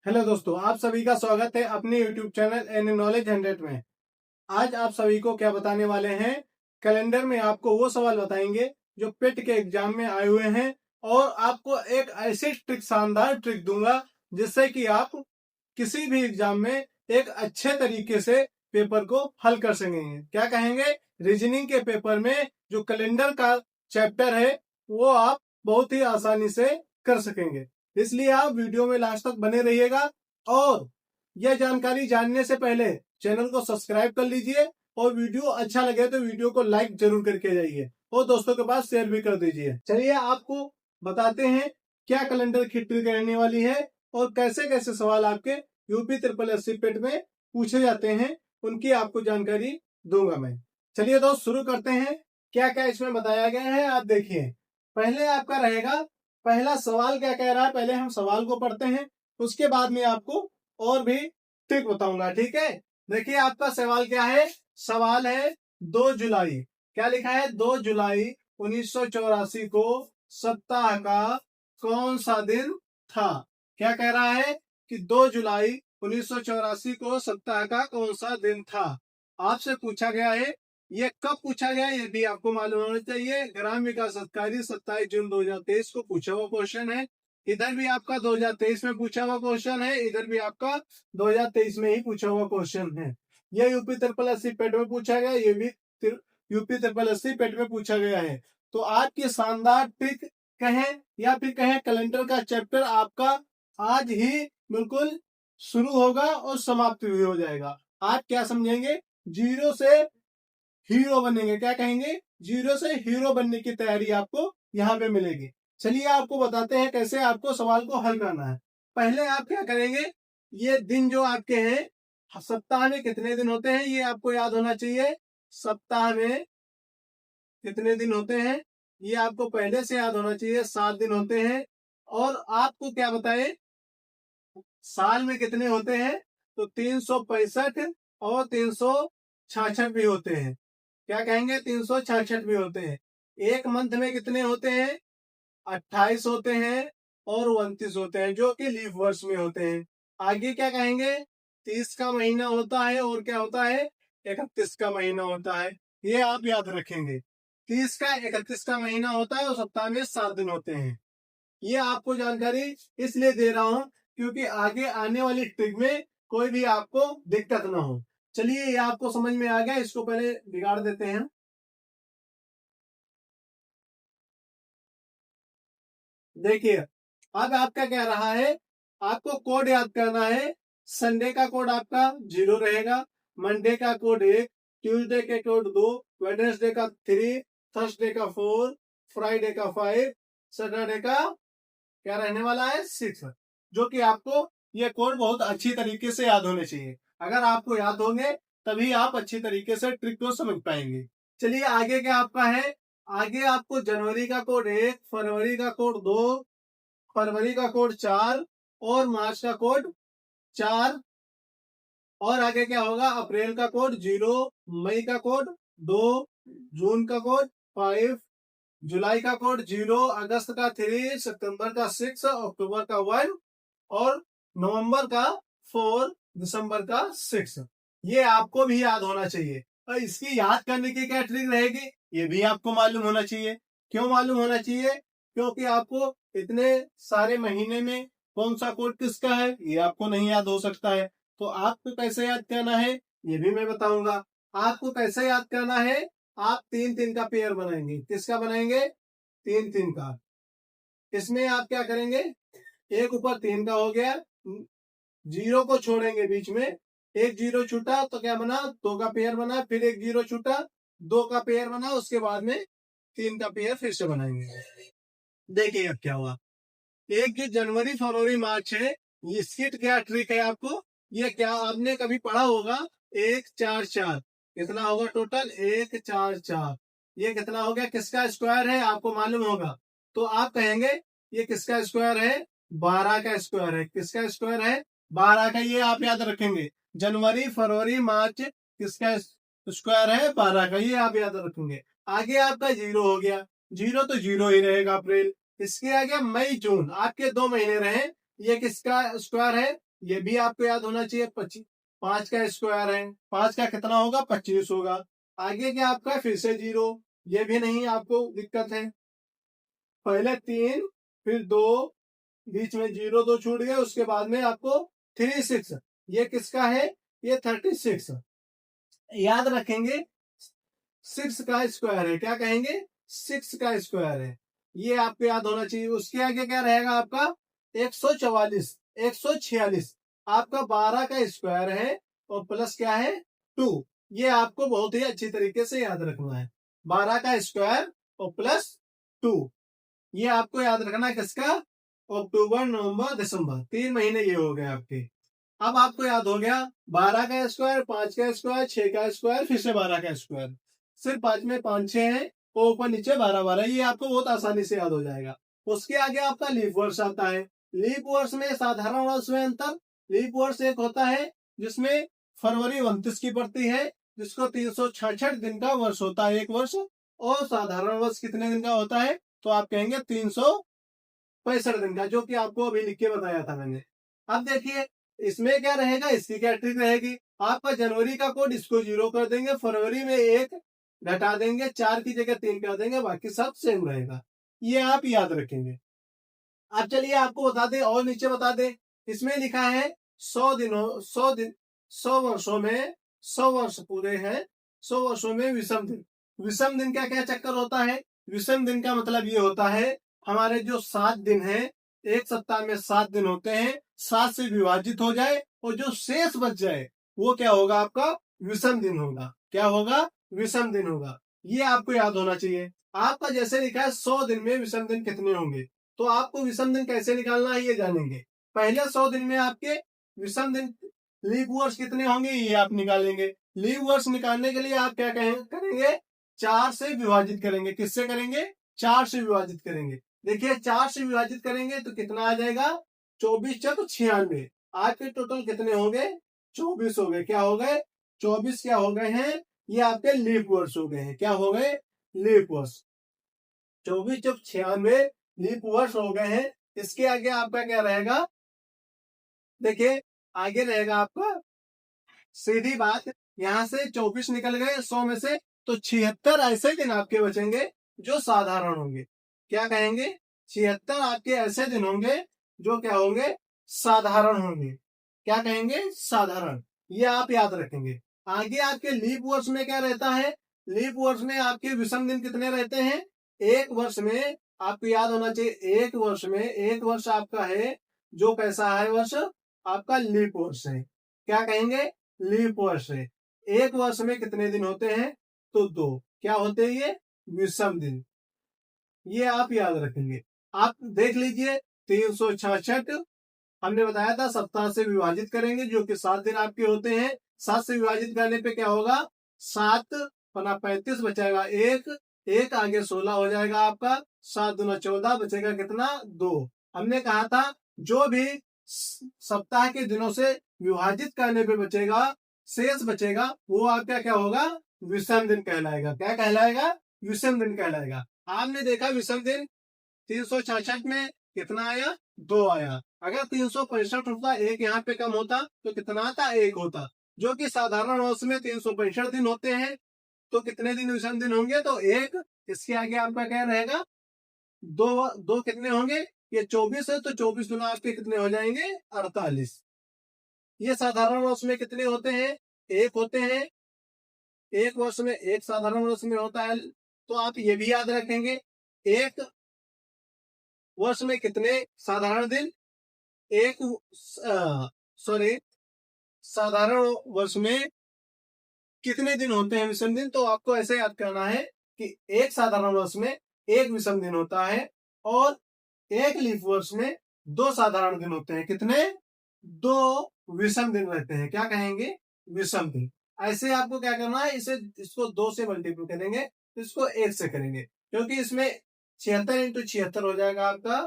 Hello दोस्तों, आप सभी का स्वागत है अपने YouTube चैनल एन नॉलेज 100 में। आज आप सभी को क्या बताने वाले हैं। कैलेंडर में आपको वो सवाल बताएंगे जो पेट के एग्जाम में आए हुए हैं और आपको एक ऐसी ट्रिक, शानदार ट्रिक दूंगा जिससे कि आप किसी भी एग्जाम में एक अच्छे तरीके से पेपर को हल कर सकेंगे। क्या कहेंगे, रीजनिंग के पेपर में जो कैलेंडर का चैप्टर है वो आप बहुत ही आसानी से कर सकेंगे। इसलिए आप वीडियो में लास्ट तक बने रहिएगा और यह जानकारी जानने से पहले चैनल को सब्सक्राइब कर लीजिए और वीडियो अच्छा लगे तो वीडियो को लाइक जरूर करके जाइए और दोस्तों के पास शेयर भी कर दीजिए। चलिए आपको बताते हैं क्या कैलेंडर की ट्रिक रहने वाली है और कैसे कैसे सवाल आपके यूपी ट्रिपल एससी पेट में पूछे जाते हैं, उनकी आपको जानकारी दूंगा मैं। चलिए दोस्त शुरू करते हैं। क्या क्या इसमें बताया गया है आप देखिए। पहले आपका रहेगा पहला सवाल क्या कह रहा है, पहले हम सवाल को पढ़ते हैं, उसके बाद में आपको और भी ट्रिक बताऊंगा, ठीक है। देखिए आपका सवाल क्या है, सवाल है 2 जुलाई। क्या लिखा है, 2 जुलाई 1984 को सप्ताह का कौन सा दिन था। क्या कह रहा है कि 2 जुलाई 1984 को सप्ताह का कौन सा दिन था। आपसे पूछा गया है, ये कब पूछा गया ये भी आपको मालूम होना चाहिए। ग्राम विकास अधिकारी 27 जून 2023 को पूछा हुआ क्वेश्चन है। इधर भी आपका 2023 में पूछा हुआ क्वेश्चन है, इधर भी आपका 2023 में ही पूछा हुआ क्वेश्चन है। ये यूपी ट्रिपल एससी पेट में पूछा गया, ये भी यूपी ट्रिपल एससी पेट में पूछा गया है। तो आज की शानदार ट्रिक कहें या फिर कहें कैलेंडर का चैप्टर आपका आज ही बिल्कुल शुरू होगा और समाप्त भी हो जाएगा। आज क्या समझेंगे, जीरो से हीरो बनेंगे। क्या कहेंगे, जीरो से हीरो बनने की तैयारी आपको यहाँ पे मिलेगी। चलिए आपको बताते हैं कैसे आपको सवाल को हल करना है। पहले आप क्या करेंगे, ये दिन जो आपके हैं, सप्ताह में कितने दिन होते हैं ये आपको याद होना चाहिए। सप्ताह में कितने दिन होते हैं ये आपको पहले से याद होना चाहिए, 7 दिन होते हैं। और आपको क्या बताए, साल में कितने होते हैं, तो 365 और 366 भी होते हैं। क्या कहेंगे, 366 भी होते हैं। एक मंथ में कितने होते हैं, 28 होते हैं और 29 होते हैं, जो कि लीफ वर्ष में होते हैं। आगे क्या कहेंगे, 30 का महीना होता है और क्या होता है, 31 का महीना होता है। ये आप याद रखेंगे, 30 का 31 का महीना होता है और सप्ताह में 7 दिन होते हैं। ये आपको जानकारी इसलिए दे रहा हूं क्योंकि आगे आने वाली ट्रिक में कोई भी आपको दिक्कत ना हो। चलिए ये आपको समझ में आ गया, इसको पहले बिगाड़ देते हैं। देखिए अब आपका क्या रहा है, आपको कोड याद करना है। संडे का कोड आपका 0 रहेगा, मंडे का कोड 1, ट्यूसडे के कोड 2, वेडनेसडे का 3, थर्सडे का 4, फ्राइडे का 5, सैटरडे का क्या रहने वाला है, 6। जो कि आपको ये कोड बहुत अच्छी तरीके से याद होने चाहिए। अगर आपको याद होंगे तभी आप अच्छी तरीके से ट्रिक को समझ पाएंगे। चलिए आगे क्या आपका है, आगे आपको जनवरी का कोड 1, फरवरी का कोड 2, फरवरी का कोड 4 और मार्च का कोड 4। और आगे क्या होगा, अप्रैल का कोड 0, मई का कोड 2, जून का कोड 5, जुलाई का कोड 0, अगस्त का 3, सितंबर का 6, अक्टूबर का 1 और नवंबर का 4, दिसंबर का 6। ये आपको भी याद होना चाहिए। और इसकी याद करने की क्या ट्रिक रहेगी, ये भी आपको मालूम होना चाहिए। क्यों मालूम होना चाहिए, क्योंकि आपको इतने सारे महीने में कौन सा कोड किसका है ये आपको नहीं याद हो सकता है। तो आपको कैसे याद करना है ये भी मैं बताऊंगा। आपको कैसे याद करना है, आप 3-3 का पेयर बनाएंगे। किसका बनाएंगे, 3-3 का। इसमें आप क्या करेंगे, एक ऊपर 3 का हो गया, 0 को छोड़ेंगे बीच में, एक 0 छूटा तो क्या बना, 2 का पेयर बना, फिर एक 0 छूटा, 2 का पेयर बना, उसके बाद में 3 का पेयर फिर से बनाएंगे। देखिए अब क्या हुआ, एक जो जनवरी फरवरी मार्च है, इसकी क्या ट्रिक है आपको, ये क्या आपने कभी पढ़ा होगा, 1-4-4 कितना होगा टोटल, 1-4-4। ये कितना हो गया, किसका स्क्वायर है आपको मालूम होगा। तो आप कहेंगे ये किसका स्क्वायर है, 12 का स्क्वायर है। किसका स्क्वायर है, 12 का। ये आप याद रखेंगे, जनवरी फरवरी मार्च किसका स्क्वायर है, 12 का। ये आप याद रखेंगे। आगे आपका 0 हो गया, 0 तो 0 ही रहेगा। अप्रैल, इसके आगे मई जून आपके 2 महीने रहे, ये किसका स्क्वायर है, ये भी आपको याद होना चाहिए। 25 5 का स्क्वायर है, 5 का कितना होगा 25 होगा। आगे क्या आपका फिर से 0, ये भी नहीं आपको दिक्कत है। पहले 3 फिर 2, बीच में 0 2 छूट गए, उसके बाद में आपको 3 6, ये किसका है, ये 36। याद रखेंगे 6 का स्क्वायर है, क्या कहेंगे 6 का स्क्वायर है, ये आपको याद होना चाहिए। उसके आगे क्या रहेगा आपका 144 146, आपका 12 का स्क्वायर है और प्लस क्या है 2, ये आपको बहुत ही अच्छी तरीके से याद रखना है। 12 का स्क्वायर और प्लस 2, ये आपको याद रखना है किसका, अक्टूबर नवंबर दिसंबर, 3 महीने ये हो गए आपके। अब आपको याद हो गया 12 का स्क्वायर, 5 का स्क्वायर, 6 का स्क्वायर, फिर से 12 का स्क्वायर, सिर्फ 5 में 5 6 है और ऊपर नीचे 12 12, ये आपको बहुत आसानी से याद हो जाएगा। उसके आगे आपका लीप वर्ष आता है। लीप वर्ष में साधारण वर्ष में अंतर, लीप वर्ष एक होता है जिसमें फरवरी 29 की पड़ती है, जिसको 366 दिन का वर्ष होता है एक वर्ष, और साधारण वर्ष कितने दिन का होता है, तो आप कहेंगे 365 दिन का, जो कि आपको अभी लिख के बताया था मैंने। अब देखिए इसमें क्या रहेगा, इसकी क्या ट्रिक रहेगी, आपका जनवरी का कोड इसको 0 कर देंगे, फरवरी में 1 घटा देंगे, 4 की जगह 3 कर देंगे, बाकी सब सेम रहेगा, ये आप याद रखेंगे। अब चलिए आपको बता दें और नीचे बता दें, इसमें लिखा है 100 दिनों 100 दिन 100 वर्षों में 100 वर्ष पूरे हैं, 100 वर्षों में विषम दिन। विषम दिन का क्या चक्कर होता है, विषम दिन का मतलब ये होता है हमारे जो 7 दिन है, एक सप्ताह में 7 दिन होते हैं, 7 से विभाजित हो जाए और जो शेष बच जाए वो क्या होगा, आपका विषम दिन होगा। क्या होगा, विषम दिन होगा, ये आपको याद होना चाहिए। आपका जैसे लिखा है 100 दिन में विषम दिन कितने होंगे, तो आपको विषम दिन कैसे निकालना है ये जानेंगे। पहले 100 दिन में आपके विषम दिन लीप वर्ष कितने होंगे ये आप निकालेंगे। लीप वर्ष निकालने के लिए आप क्या करेंगे, 4 से विभाजित करेंगे। किससे करेंगे, 4 से विभाजित करेंगे। देखिए 4 से विभाजित करेंगे तो कितना आ जाएगा, 24 4 96। आपके टोटल कितने होंगे, 24 हो गए। क्या हो गए, 24 क्या हो गए हैं, ये आपके लीप वर्ष हो गए हैं। क्या हो गए, लीप वर्ष। 24 जब 96 लीप वर्ष हो गए हैं। इसके आगे आपका क्या रहेगा, देखिए आगे रहेगा आपका सीधी बात, यहां से 24 निकल गए 100 में से, तो 76 ऐसे दिन आपके बचेंगे जो साधारण होंगे। क्या कहेंगे, 76 आपके ऐसे दिन होंगे जो क्या होंगे, साधारण होंगे। क्या कहेंगे, साधारण, ये आप याद रखेंगे। आगे आपके लीप वर्ष में क्या रहता है, लीप वर्ष में आपके विषम दिन कितने रहते हैं, एक वर्ष में आपको याद होना चाहिए, एक वर्ष में, एक वर्ष आपका है जो कैसा है वर्ष, आपका लीप वर्ष है। क्या कहेंगे, लीप वर्ष है। एक वर्ष में कितने दिन होते हैं, तो 2, क्या होते हैं ये, विषम दिन, ये आप याद रखेंगे। आप देख लीजिए 366 हमने बताया था सप्ताह से विभाजित करेंगे, जो कि 7 दिन आपके होते हैं। 7 से विभाजित करने पे क्या होगा, 7 पना 35 बचेगा 1, 1 आगे 16 हो जाएगा आपका, 7 दूना 14 बचेगा कितना, 2। हमने कहा था जो भी सप्ताह के दिनों से विभाजित करने पे बचेगा, शेष बचेगा, वो आपका क्या होगा, विषम दिन कहलाएगा। क्या कहलाएगा, विषम दिन कहलाएगा। आपने देखा विषम दिन 366 में कितना आया, 2 आया। अगर 365 होता, एक यहाँ पे कम होता तो कितना आता, 1 होता। जो कि साधारण वर्ष में 365 दिन होते हैं, तो कितने दिन विषम दिन होंगे, तो 1। इसके आगे आपका क्या रहेगा, 2 2 कितने होंगे, ये 24 है, तो 24 गुना आपके कितने हो जाएंगे, 48। ये साधारण वर्ष में कितने होते हैं, 1 होते हैं। एक वर्ष में, एक साधारण वर्ष में होता है, तो आप ये भी याद रखेंगे, एक वर्ष में कितने साधारण दिन, एक सॉरी साधारण वर्ष में कितने दिन होते हैं विषम दिन, तो आपको ऐसे याद करना है कि एक साधारण वर्ष में एक विषम दिन होता है और एक लीप वर्ष में 2 साधारण दिन होते हैं। कितने, 2 विषम दिन रहते हैं। क्या कहेंगे, विषम दिन। ऐसे आपको क्या करना है, इसको 2 से मल्टीप्लाई करेंगे, इसको 1 से करेंगे, क्योंकि इसमें 76 इंटू 76 हो जाएगा आपका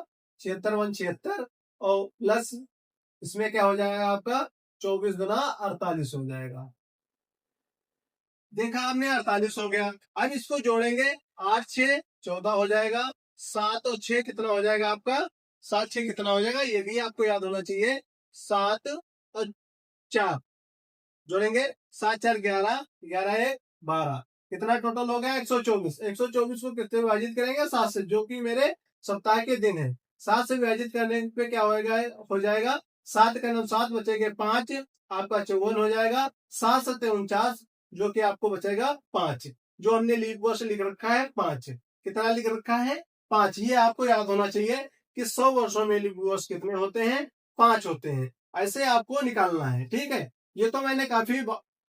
76 1 76, और प्लस इसमें क्या हो जाएगा आपका 24 गुना 48 हो जाएगा। देखा आपने, 48 हो गया। अब इसको जोड़ेंगे, 8 6 14 हो जाएगा, 7 और 6 कितना हो जाएगा आपका, 7 6 कितना हो जाएगा, ये भी आपको याद होना चाहिए, 7 और 4 जोड़ेंगे, 7 4 11, 11 1 12, कितना टोटल हो गया 124। 124 को कितने विभाजित करेंगे 7 से, जो कि मेरे सप्ताह के दिन है। 7 से विभाजित करने पे क्या होगा, हो जाएगा 7 का 9 7 बचेंगे 5, आपका 54 हो जाएगा। 7 7 49, जो कि आपको बचेगा 5। जो हमने लीप वर्ष लिख रखा है 5, कितना लिख रखा है 5। ये आपको याद होना चाहिए कि 100 वर्षों में लीप वर्ष कितने होते हैं, 5 होते हैं। ऐसे आपको निकालना है, ठीक है। ये तो मैंने काफी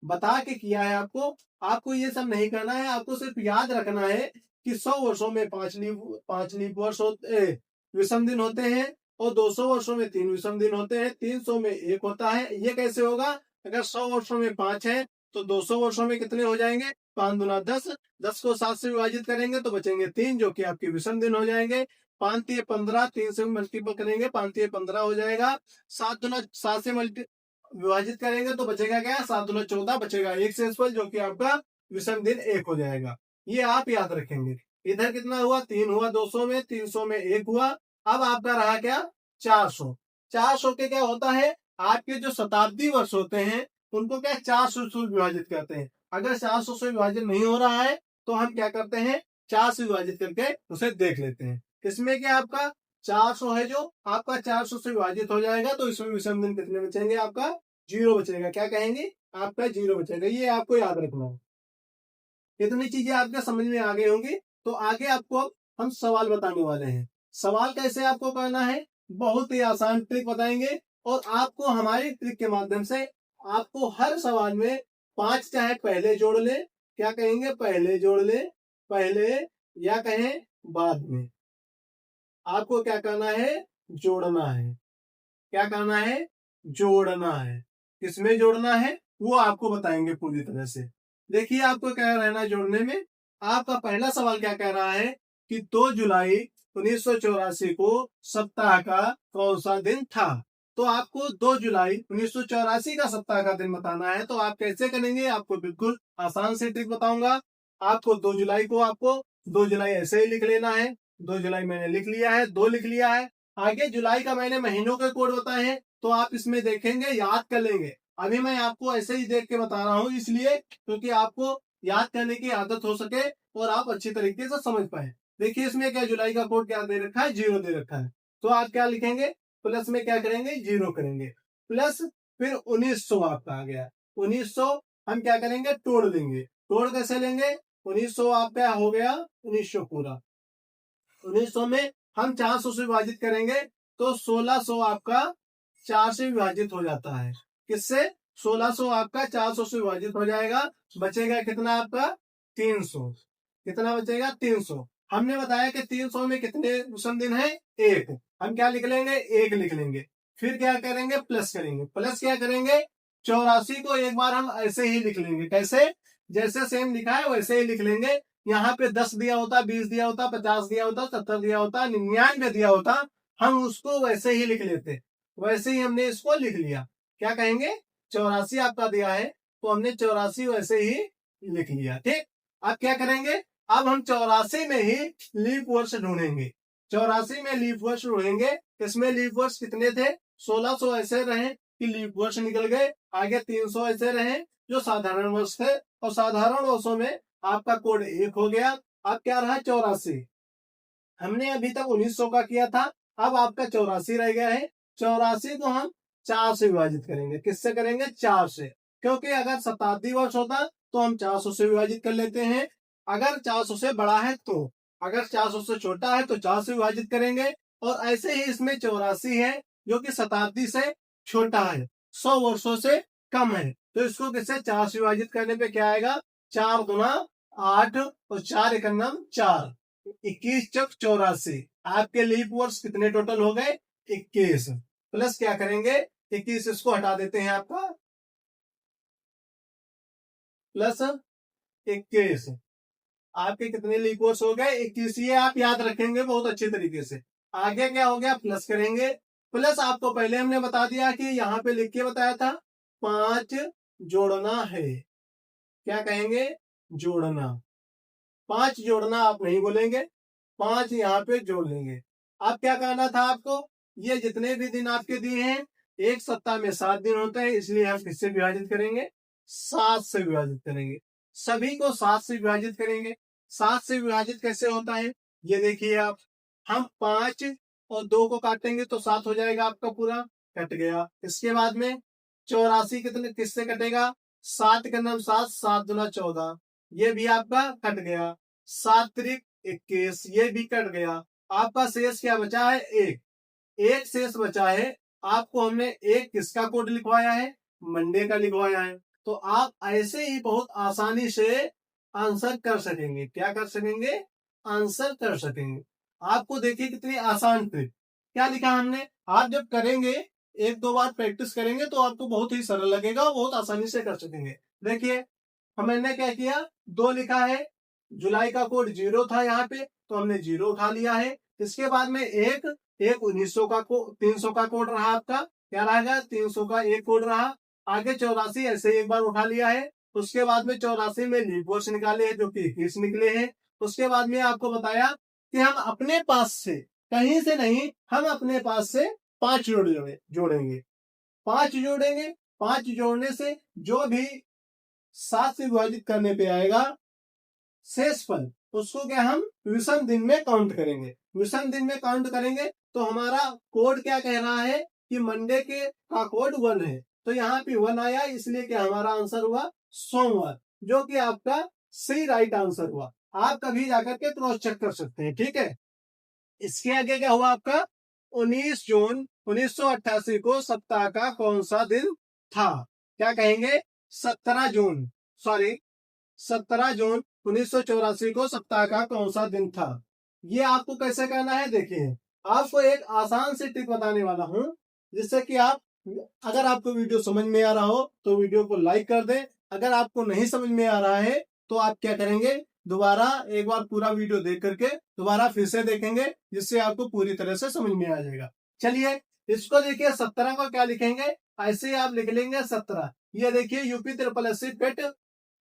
बता के किया है आपको। आपको ये सब नहीं करना है, आपको सिर्फ याद रखना है कि 100 वर्षों में 5 लीप वर्ष होते, विषम दिन होते हैं, और 200 वर्षों में 3 विषम दिन होते हैं, 300 में 1 होता है। ये कैसे होगा, अगर 100 वर्षों में 5 है तो 200 वर्षों में कितने हो जाएंगे, 5 दूना 10, 10 को 7 से विभाजित करेंगे तो बचेंगे 3, जो कि आपके विषम दिन हो जाएंगे। 5 3 15, 3 से मल्टीपल करेंगे, 5 3 15 हो जाएगा। 7 दूना 7 से विभाजित करेंगे तो बचेगा क्या, 7 दूना 14, बचेगा 1 शेषफल, जो कि आपका विषम दिन 1 हो जाएगा। ये आप याद रखेंगे। इधर कितना हुआ, 3 हुआ 200 में, 300 में 1 हुआ। अब आपका रहा क्या 400। 400 के क्या होता है, आपके जो शताब्दी वर्ष होते हैं उनको क्या 400 से विभाजित करते हैं। अगर 400 से विभाजित नहीं हो रहा है तो हम क्या करते हैं, 4 से विभाजित करके उसे देख लेते हैं। इसमें क्या आपका 400 है, जो आपका 400 से विभाजित हो जाएगा तो इसमें विषम दिन कितने बचेंगे, आपका 0 बचेगा। क्या कहेंगे, आपका 0 बचेगा। ये आपको याद रखना है। इतनी चीजें आपके समझ में आ गई होंगी। तो आगे आपको हम सवाल बताने वाले हैं। सवाल कैसे आपको करना है, बहुत ही आसान ट्रिक बताएंगे, और आपको हमारी ट्रिक के माध्यम से आपको हर सवाल में 5 चाहे पहले जोड़ ले, क्या कहेंगे पहले जोड़ ले, पहले या कहें बाद में, आपको क्या करना है, जोड़ना है। क्या करना है, जोड़ना है। किसमें जोड़ना है वो आपको बताएंगे पूरी तरह से। देखिए आपको क्या रहना है जोड़ने में। आपका पहला सवाल क्या कह रहा है कि 2 जुलाई 1984 को सप्ताह का कौन सा दिन था। तो आपको 2 जुलाई 1984 का सप्ताह का दिन बताना है। तो आप कैसे करेंगे, आपको बिल्कुल आसान से ट्रिक बताऊंगा। आपको 2 जुलाई को आपको 2 जुलाई ऐसे ही लिख लेना है। 2 जुलाई मैंने लिख लिया है, 2 लिख लिया है। आगे जुलाई का मैंने महीनों के कोड बताए हैं, तो आप इसमें देखेंगे, याद कर लेंगे। अभी मैं आपको ऐसे ही देख के बता रहा हूं, इसलिए क्योंकि आपको याद करने की आदत हो सके और आप अच्छी तरीके से समझ पाए। देखिए इसमें क्या जुलाई का कोड क्या दे रखा है, 0 दे रखा है। तो आप क्या लिखेंगे, प्लस में क्या करेंगे, 0 करेंगे, प्लस फिर 1900 आपका आ गया। 1900 हम क्या करेंगे, तोड़ देंगे। तोड़ कैसे लेंगे, 1900 आपका हो गया 1900 पूरा। 1900 में हम 400 से विभाजित करेंगे तो 1600 आपका 4 से विभाजित हो जाता है। किससे, 1600 आपका 400 से विभाजित हो जाएगा। बचेगा कितना आपका 300। कितना बचेगा 300। हमने बताया कि 300 में कितने विषम दिन है, 1। हम क्या लिख लेंगे, 1 लिख लेंगे। फिर क्या करेंगे, प्लस करेंगे। प्लस क्या करेंगे, 84 को एक बार हम ऐसे ही लिख लेंगे। कैसे, जैसे सेम लिखा है वैसे ही लिख लेंगे। यहाँ पे 10 दिया होता, 20 दिया होता, 50 दिया होता, 70 दिया होता, 99 दिया होता, हम उसको वैसे ही लिख लेते। वैसे ही हमने इसको लिख लिया। क्या कहेंगे, 84 आपका दिया है तो हमने 84 वैसे ही लिख लिया। ठीक, अब क्या करेंगे, अब हम 84 में ही लीप वर्ष ढूंढेंगे। 84 में लीप वर्ष ढूंढेंगे। इसमें लीप वर्ष कितने थे, 1600 ऐसे रहे कि लीप वर्ष निकल गए। आगे 300 ऐसे रहे जो साधारण वर्ष थे, और साधारण वर्षों में आपका कोड 1 हो गया। अब क्या रहा 84। हमने अभी तक 1900 का किया था, अब आपका 84 रह गया है। 84 को हम 4 से विभाजित करेंगे। किससे करेंगे, 4 से, क्योंकि अगर शताब्दी वर्ष होता तो हम 400 से विभाजित कर लेते हैं। अगर 400 से बड़ा है तो, अगर 400 से छोटा है तो 4 से विभाजित करेंगे। और ऐसे ही इसमें 84 है जो कि शताब्दी से छोटा है, 100 वर्षों से कम है। तो इसको किससे, 4 से विभाजित करने पे क्या आएगा, 4 गुना 8 और 4 एकम 4, 21 चौक 84। आपके लीप वर्ष कितने टोटल हो गए, 21। प्लस क्या करेंगे, 21 इसको हटा देते हैं आपका, प्लस 21। आपके कितने लीप वर्ष हो गए, 21। ये आप याद रखेंगे बहुत अच्छे तरीके से। आगे क्या हो गया, प्लस करेंगे। प्लस आपको पहले हमने बता दिया कि यहाँ पे लिख के बताया था 5 जोड़ना है। क्या कहेंगे, जोड़ना। 5 जोड़ना आप नहीं बोलेंगे, 5 यहाँ पे जोड़ लेंगे। अब क्या करना था आपको, ये जितने भी दिन आपके दिए हैं एक सप्ताह में 7 दिन होते हैं, इसलिए हम किससे विभाजित करेंगे? 7 से विभाजित करेंगे। सभी को 7 से विभाजित करेंगे। 7 से विभाजित कैसे होता है ये देखिए आप। हम 5 और 2 को काटेंगे तो 7 हो जाएगा आपका पूरा, कट गया। इसके बाद में 84 कितने किससे कटेगा? 7 का नाम 7, 7 दूना 14, ये भी आपका कट गया। 7 त्रिक 21, ये भी कट गया। आपका शेष क्या बचा है? एक। एक शेष बचा है। आपको हमने एक किसका कोड लिखवाया है? मंडे का लिखवाया है। तो आप ऐसे ही बहुत आसानी से आंसर कर सकेंगे। क्या कर सकेंगे? आंसर कर सकेंगे। आपको देखिए कितनी आसान ट्रिक। क्या लिखा हमने? आप जब करेंगे, एक दो बार प्रैक्टिस करेंगे तो आपको बहुत ही सरल लगेगा और बहुत आसानी से कर सकेंगे। देखिए हमने क्या किया, 2 लिखा है, जुलाई का कोड 0 था यहाँ पे, तो हमने 0 उठा लिया है। इसके बाद में एक 1900 का 300 का कोड रहा आपका, क्या रहेगा? 300 का एक कोड रहा। आगे 84 ऐसे एक बार उठा लिया है। उसके बाद में 84 में लीप वर्ष निकाले हैं जो कि 21 निकले हैं। उसके बाद में आपको बताया कि हम अपने पास से, कहीं से नहीं, हम अपने पास से 5 जोड़ेंगे। 5 जोड़ेंगे। 5 जोड़ने से जो भी 7 से विभाजित करने पे आएगा शेषफल, उसको क्या हम विषम दिन में काउंट करेंगे। विषम दिन में काउंट करेंगे तो हमारा कोड क्या कह रहा है कि मंडे के का कोड 1 है, तो यहाँ पे 1 आया, इसलिए क्या हमारा आंसर हुआ सोमवार, जो कि आपका सही राइट आंसर हुआ। आप कभी जाकर के क्रॉस चेक कर सकते हैं, ठीक है। इसके आगे क्या हुआ आपका? 19 जून 1988 को सप्ताह का कौन सा दिन था? क्या कहेंगे? 17 जून, सॉरी 17 जून 1984 को सप्ताह का कौन सा दिन था? ये आपको कैसे करना है देखिए, आपको एक आसान सी ट्रिक बताने वाला हूं, जिससे कि आप, अगर आपको वीडियो समझ में आ रहा हो तो वीडियो को लाइक कर दें। अगर आपको नहीं समझ में आ रहा है तो आप क्या करेंगे, दोबारा एक बार पूरा वीडियो देख करके दोबारा फिर से देखेंगे, जिससे आपको पूरी तरह से समझ में आ जाएगा। चलिए इसको देखिए, 17 को क्या लिखेंगे? ऐसे आप लिख लेंगे 17। ये देखिए यूपी SSC पेट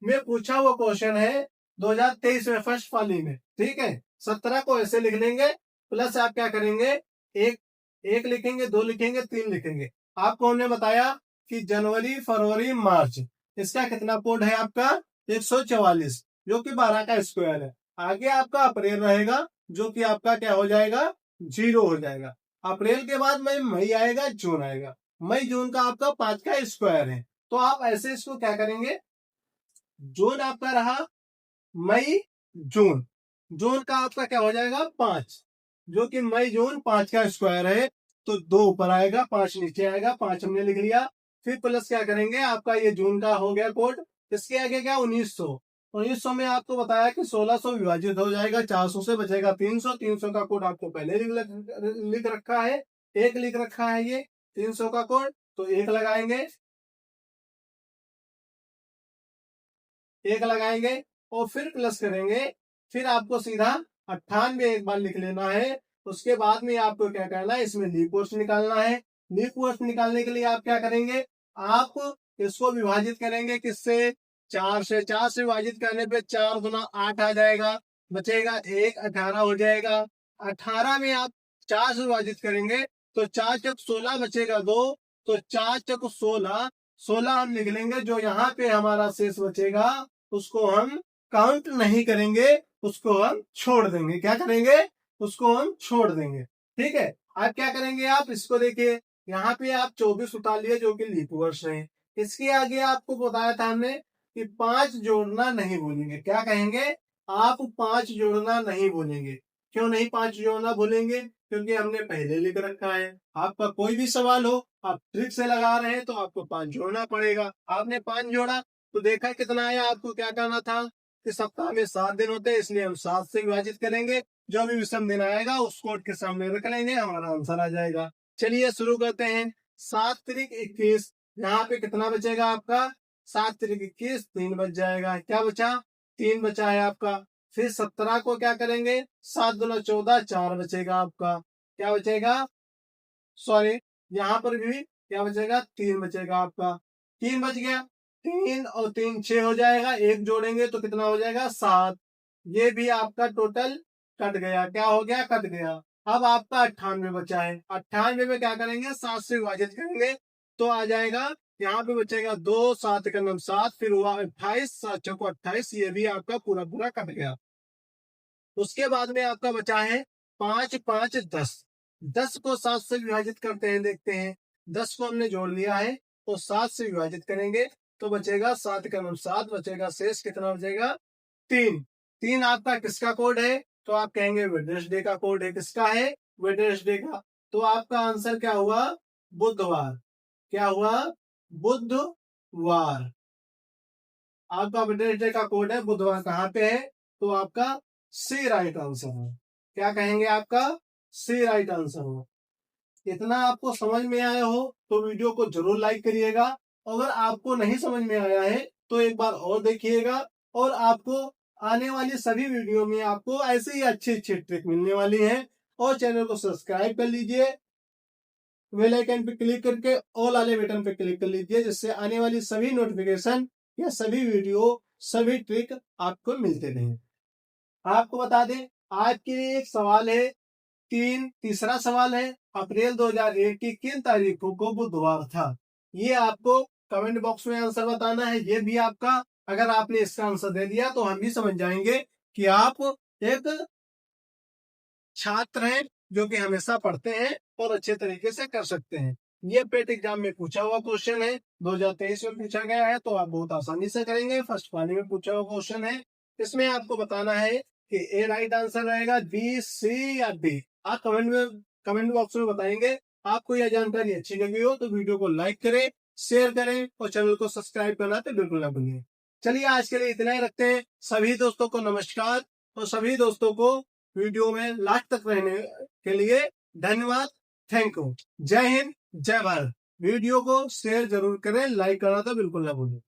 में पूछा हुआ क्वेश्चन है 2023 में, फर्स्ट पाली में, ठीक है। 17 को ऐसे लिख लेंगे, प्लस आप क्या करेंगे, एक लिखेंगे, 2 लिखेंगे, 3 लिखेंगे। आपको हमने बताया कि जनवरी फरवरी मार्च, इसका कितना कोड है आपका? 144, जो कि 12 का स्क्वायर है। आगे आपका अप्रैल रहेगा, जो कि आपका क्या हो जाएगा? 0 हो जाएगा। अप्रैल के बाद में मई आएगा, जून आएगा। मई जून का आपका 5 का स्क्वायर है। तो आप ऐसे इसको क्या करेंगे, जून आपका रहा, मई जून, जून का आपका क्या हो जाएगा? 5, जो कि मई जून 5 का स्क्वायर है। तो 2 ऊपर आएगा, 5 नीचे आएगा, 5 हमने लिख लिया। फिर प्लस क्या करेंगे, आपका ये जून का हो गया कोड। इसके आगे क्या? 1900। 1900 में आपको बताया कि 1600 विभाजित हो जाएगा, 400 से बचेगा 300। 300 का कोड आपको पहले लिख रखा है, एक लिख रखा है ये 300 का कोड, तो एक लगाएंगे, एक लगाएंगे और फिर प्लस करेंगे। फिर आपको सीधा 98 एक बार लिख लेना है। उसके बाद में आपको क्या करना है, इसमें लीप वर्ष निकालना है। लीप वर्ष निकालने के लिए आप क्या करेंगे, आप इसको विभाजित करेंगे किससे? 4 से। 4 से विभाजित करने पे 4 गुना 8 आ जाएगा, बचेगा 1, 18 हो जाएगा। 18 में आप 4 से विभाजित करेंगे तो 4 चौक 16 बचेगा 2, तो 4 चौक 16, 16 हम लिख लेंगे। जो यहाँ पे हमारा शेष बचेगा उसको हम काउंट नहीं करेंगे, उसको हम छोड़ देंगे। क्या करेंगे? उसको हम छोड़ देंगे, ठीक है। अब क्या करेंगे, आप इसको देखिए, यहाँ पे आप 24 उतार लिए, जो कि लीप वर्ष है। इसके आगे आपको बताया था हमने कि 5 जोड़ना नहीं भूलेंगे। क्या कहेंगे? आप 5 जोड़ना नहीं भूलेंगे। क्यों नहीं 5 जोड़ना भूलेंगे? क्योंकि हमने पहले लिख रखा है। आपका कोई भी सवाल हो, आप ट्रिक से लगा रहे हैं तो आपको 5 जोड़ना पड़ेगा। आपने 5 जोड़ा तो देखा कितना आया। आपको क्या करना था कि सप्ताह में 7 दिन होते हैं, इसलिए हम 7 से विभाजित करेंगे। जो भी विषम दिन आएगा उस कोड के सामने रख लेंगे, हमारा आंसर आ जाएगा। चलिए शुरू करते हैं। 7 त्रिक 21, यहाँ पे कितना बचेगा आपका? 7 त्रिक 21, 3 बच जाएगा। क्या बचा? 3 बचा है आपका। फिर 17 को क्या करेंगे? 7 दूना 14, 4 बचेगा आपका। क्या बचेगा? सॉरी, यहाँ पर भी क्या बचेगा? 3 बचेगा आपका। 3 बच गया। 3 और 3 6 हो जाएगा, एक जोड़ेंगे तो कितना हो जाएगा? 7। ये भी आपका टोटल कट गया। क्या हो गया? कट गया। अब आपका 98 बचा है। 98 में क्या करेंगे? 7 से विभाजित करेंगे तो आ जाएगा यहाँ पे बचेगा 2, 7 का नम 7, फिर हुआ 28, 7 चौको 28, ये भी आपका पूरा पूरा कट गया। उसके बाद में आपका बचा है 5, 5, 10। 10 को 7 से विभाजित करते हैं, देखते हैं। 10 को हमने जोड़ लिया है तो 7 से विभाजित करेंगे तो बचेगा 7 का नम 7, बचेगा शेष कितना बचेगा 3। 3 आपका किसका कोड है? तो आप कहेंगे वेडनेसडे का कोड है। किसका है? वेडनेसडे का। तो आपका आंसर क्या हुआ? बुधवार। क्या हुआ? बुधवार। आपका वेडनेसडे का कोड है, बुधवार कहाँ पे है? तो आपका सी राइट आंसर है। क्या कहेंगे? आपका सी राइट आंसर हो। इतना आपको समझ में आया हो तो वीडियो को जरूर लाइक करिएगा। अगर आपको नहीं समझ में आया है तो एक बार और देखिएगा, और आपको आने वाली सभी वीडियो में आपको ऐसे ही अच्छी अच्छी ट्रिक मिलने वाली है। और चैनल को सब्सक्राइब कर लीजिए, बेल आइकन पे क्लिक करके ऑल वाले बटन पे क्लिक कर लीजिए, जिससे आने वाली सभी नोटिफिकेशन या सभी वीडियो, सभी ट्रिक आपको मिलते रहें। आपको बता दें आज के लिए एक सवाल है, तीसरा सवाल है, अप्रैल 2001 की किन तारीखों को बुधवार था? ये आपको कमेंट बॉक्स में आंसर बताना है। ये भी आपका, अगर आपने इसका आंसर दे दिया तो हम भी समझ जाएंगे कि आप एक छात्र हैं जो कि हमेशा पढ़ते हैं और अच्छे तरीके से कर सकते हैं। ये पेट एग्जाम में पूछा हुआ क्वेश्चन है, 2023 में पूछा गया है, तो आप बहुत आसानी से करेंगे। फर्स्ट पानी में पूछा हुआ क्वेश्चन है। इसमें आपको बताना है कि ए राइट आंसर रहेगा, बी, सी या डी। आप कमेंट बॉक्स में बताएंगे। आपको यह जानकारी अच्छी लगी हो तो वीडियो को लाइक करें, शेयर करें और चैनल को सब्सक्राइब करना तो बिल्कुल ना भूलिए। चलिए आज के लिए इतना ही रखते हैं। सभी दोस्तों को नमस्कार, और सभी दोस्तों को वीडियो में लास्ट तक रहने के लिए धन्यवाद, थैंक यू। जय हिंद, जय भारत। वीडियो को शेयर जरूर करें, लाइक करना तो बिल्कुल ना भूलें।